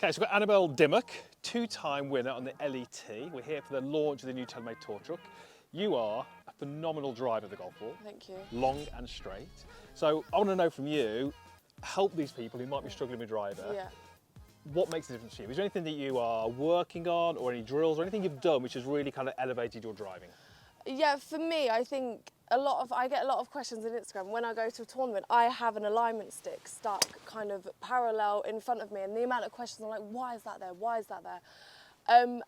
Okay, so we've got Annabel Dimmock, two-time winner on the LET. We're here for the launch of the new tailor-made tour truck. You are a phenomenal driver of the golf ball. Thank you. Long and straight. So I want to know from you, help these people who might be struggling with driver. Yeah. What makes a difference to you? Is there anything that you are working on, or any drills, or anything you've done which has really kind of elevated your driving? Yeah, for me, I think I get a lot of questions on Instagram. When I go to a tournament, I have an alignment stick stuck kind of parallel in front of me, and the amount of questions, I'm like, why is that there? Why is that there?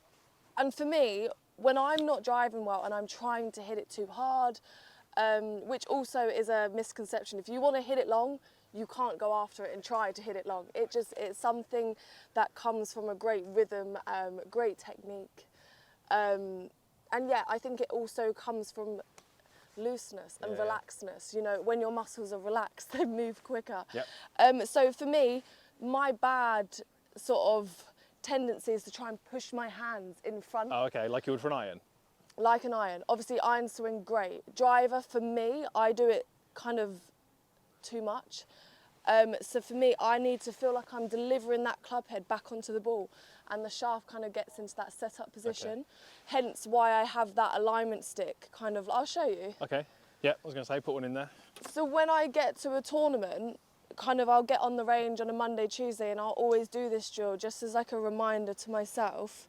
And for me, when I'm not driving well and I'm trying to hit it too hard, which also is a misconception. If you want to hit it long, you can't go after it and try to hit it long. It's something that comes from a great rhythm, great technique. And yeah, I think it also comes from looseness and relaxedness. You know, when your muscles are relaxed, they move quicker. Yep. So for me, my bad sort of tendency is to try and push my hands in front. Oh, okay, like you would for an iron? Like an iron. Obviously, iron swing, great. Driver, for me, I do it kind of too much. So for me, I need to feel like I'm delivering that club head back onto the ball, and the shaft kind of gets into that set-up position. Okay. Hence why I have that alignment stick kind of, I'll show you. Okay, yeah, I was going to say, put one in there. So when I get to a tournament, kind of I'll get on the range on a Monday, Tuesday, and I'll always do this drill just as like a reminder to myself.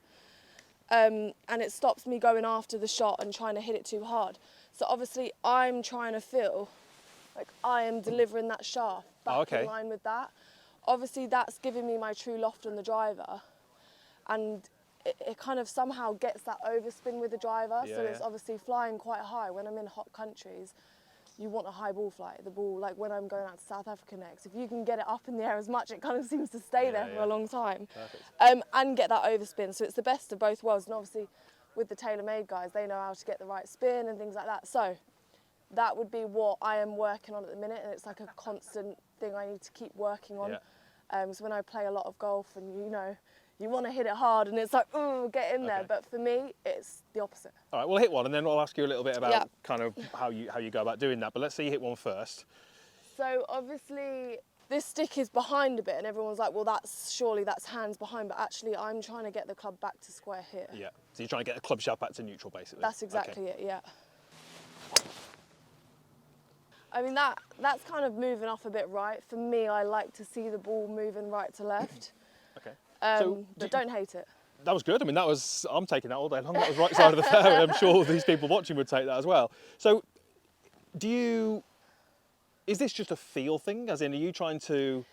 And it stops me going after the shot and trying to hit it too hard. So obviously I'm trying to feel like I am delivering that shaft back in line with that. Obviously that's giving me my true loft on the driver, and it kind of somehow gets that overspin with the driver. Yeah, so it's obviously flying quite high. When I'm in hot countries, you want a high ball flight. The ball, like when I'm going out to South Africa next, if you can get it up in the air as much, it kind of seems to stay there for a long time. Perfect. And get that overspin. So it's the best of both worlds. And obviously with the tailor-made guys, they know how to get the right spin and things like that. So that would be what I am working on at the minute, and it's like a constant thing I need to keep working on. So when I play a lot of golf, and you know, you want to hit it hard, and it's like, ooh, get in there. But for me, it's the opposite. All right, we'll hit one, and then I'll ask you a little bit about kind of how you go about doing that. But let's say you hit one first. So obviously this stick is behind a bit, and everyone's like, well, surely that's hands behind, but actually I'm trying to get the club back to square here. Yeah, so you're trying to get the club shaft back to neutral, basically. That's exactly it, yeah. I mean, that's kind of moving off a bit right. For me, I like to see the ball moving right to left. But don't hate it. That was good. I mean, I'm taking that all day long. That was right side of the fairway. I'm sure these people watching would take that as well. So is this just a feel thing? As in, are you trying to,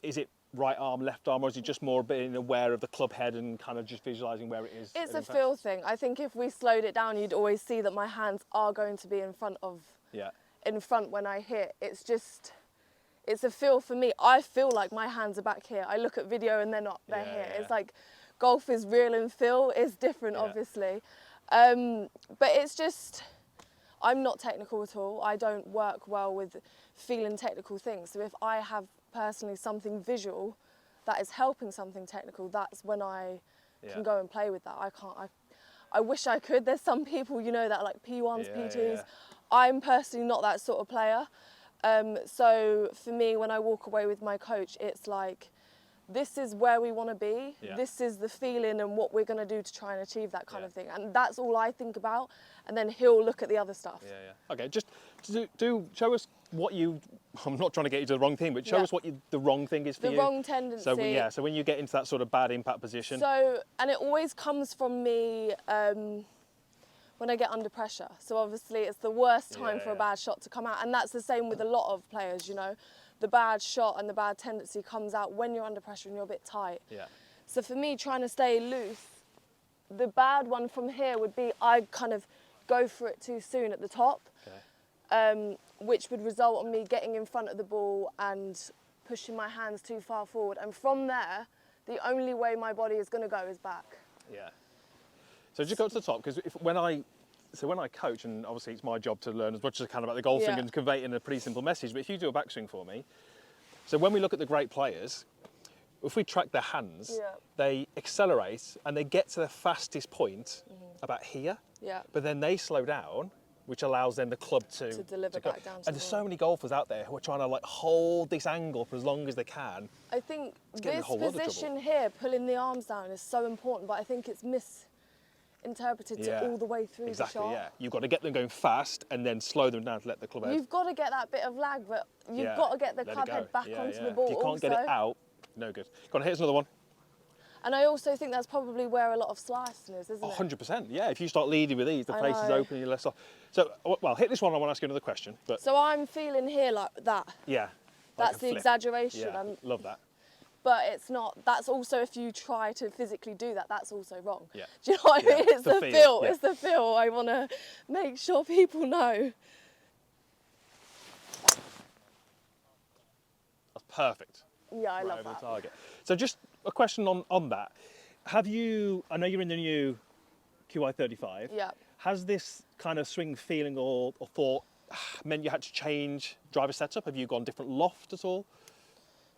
is it right arm, left arm, or is it just more being aware of the club head and kind of just visualising where it is? It's a feel thing. I think if we slowed it down, you'd always see that my hands are going to be in front when I hit. It's a feel for me. I feel like my hands are back here. I look at video and they're not, they're here. It's like golf is real and feel is different, obviously. But it's just, I'm not technical at all. I don't work well with feeling technical things. So if I have personally something visual that is helping something technical, that's when I can go and play with that. I wish I could. There's some people, you know, that are like P1s, P2s. I'm personally not that sort of player. So for me, when I walk away with my coach, it's like, this is where we want to be. This is the feeling and what we're going to do to try and achieve that kind of thing. And that's all I think about. And then he'll look at the other stuff. Okay, just show us what I'm not trying to get you to the wrong thing, but show us what the wrong thing is for you. The wrong tendency. So so when you get into that sort of bad impact position. So, and it always comes from me when I get under pressure. So obviously it's the worst time for a bad shot to come out. And that's the same with a lot of players, you know. The bad shot and the bad tendency comes out when you're under pressure and you're a bit tight. So for me, trying to stay loose, the bad one from here would be I kind of go for it too soon at the top, which would result in me getting in front of the ball and pushing my hands too far forward. And from there, the only way my body is going to go is back. So just go to the top, because when I coach, and obviously it's my job to learn as much as I can about the golfing and convey it in a pretty simple message, but if you do a backswing for me, so when we look at the great players, if we track their hands, they accelerate and they get to their fastest point about here, but then they slow down which allows then the club to deliver go. back down to And there's so many golfers out there who are trying to like hold this angle for as long as they can. I think getting this a whole lot of position here, pulling the arms down, is so important, but I think it's misinterpreted to all the way through the shot. Exactly, yeah. You've got to get them going fast and then slow them down to let the club head. You've got to get that bit of lag, but you've got to get the club head back onto the ball. If you can't get it out, no good. Go on, here's another one. And I also think that's probably where a lot of slicing is, isn't it? 100%, yeah. If you start leading with these, the face is open, you're less off. So, well, hit this one, I want to ask you another question. But so I'm feeling here like that. Yeah. That's the exaggeration. Yeah, love that. But it's not, that's also, if you try to physically do that, that's also wrong. Yeah. Do you know what I mean? It's the feel, yeah. it's the feel. I want to make sure people know. That's perfect. Yeah, I love over that. the target. So just a question on that. Have you, I know you're in the new QI35. Yeah. Has this kind of swing feeling or thought meant you had to change driver setup? Have you gone different loft at all?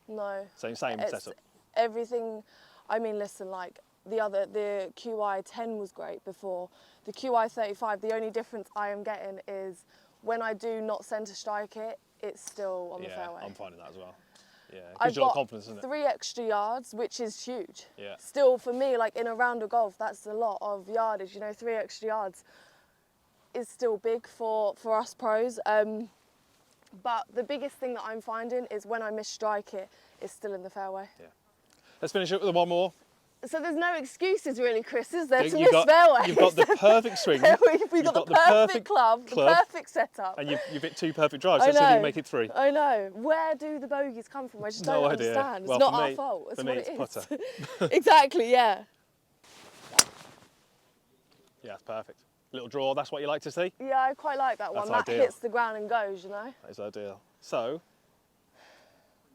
No. Same setup? Everything, I mean, listen, like the QI10 was great before. The QI35, the only difference I am getting is when I do not centre strike it, it's still on the fairway. I'm finding that as well. Yeah, I've gives you a lot got of confidence, isn't it? 3 extra yards, which is huge. Yeah. Still, for me, like in a round of golf, that's a lot of yardage. You know, 3 extra yards is still big for us pros. But the biggest thing that I'm finding is when I misstrike it, it's still in the fairway. Yeah. Let's finish it with one more. So there's no excuses really, Chris, is there, to You've miss got, fairways? You've got the perfect swing. We've got the perfect club, the perfect setup. And you've hit 2 perfect drives, so let's see if you can make it 3. I know. Where do the bogeys come from? I just don't understand. Well, it's not our fault. It's for what me, it it's is. putter. Exactly, yeah. Yeah, that's perfect. Little draw, that's what you like to see? Yeah, I quite like that one. That's that ideal. hits the ground and goes, you know? That is ideal. So,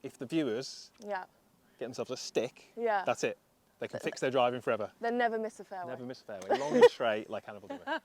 if the viewers get themselves a stick, that's it. They can fix their driving forever. They never miss a fairway. Never miss a fairway. Long and straight like Annabel Dimmock.